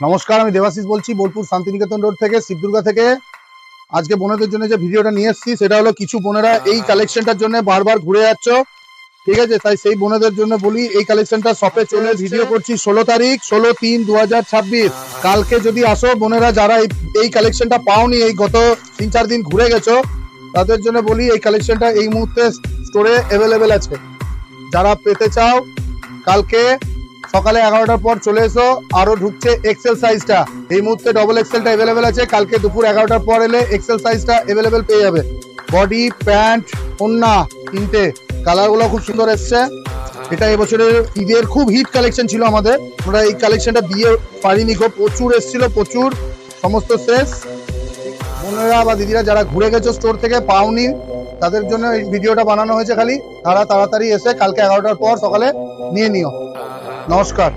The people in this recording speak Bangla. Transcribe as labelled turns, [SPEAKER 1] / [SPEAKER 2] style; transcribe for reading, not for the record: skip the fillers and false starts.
[SPEAKER 1] নমস্কার, আমি দেবাশিস বলছি বোলপুর শান্তিনিকেতন রোড থেকে, শিবদুর্গা থেকে। আজকে বোনেদের জন্য যে ভিডিওটা নিয়ে এসেছি সেটা হলো, কিছু বোনেরা এই কালেকশনটার জন্য বারবার ঘুরে যাচ্ছ, ঠিক আছে? তাই সেই বোনেদের জন্য বলি, এই কালেকশনটা শপে চলে ভিডিও করছি 16 তারিখ 16/3/2026। কালকে যদি আসো বোনেরা, যারা এই কালেকশনটা পাওনি, এই গত 3-4 দিন ঘুরে গেছো, তাদের জন্য বলি এই কালেকশনটা এই মুহূর্তে স্টোরে অ্যাভেলেবেল আছে। যারা পেতে চাও কালকে সকালে 11টার পর চলে এসো। আরো ঢুকছে এক্সেল সাইজটা, এই মুহূর্তে ডবল এক্সেলটা অ্যাভেলেবেল আছে। কালকে দুপুর 11টার পর এলে এক্সেল সাইজটা অ্যাভেলেবেল পেয়ে যাবে। বডি, প্যান্ট, ওন্না তিনটে, কালারগুলো খুব সুন্দর এসছে। এটা এবছরের ঈদের খুব হিট কালেকশন ছিল আমাদের, আমরা এই কালেকশনটা দিয়ে পারিনি গো, প্রচুর এসছিল, প্রচুর। সমস্ত শেষ। বোনেরা বা দিদিরা যারা ঘুরে গেছো স্টোর থেকে পাওনি, তাদের জন্য এই ভিডিওটা বানানো হয়েছে। খালি তারা তাড়াতাড়ি এসে কালকে 11টার পর সকালে নিয়ে নিও। নমস্কার।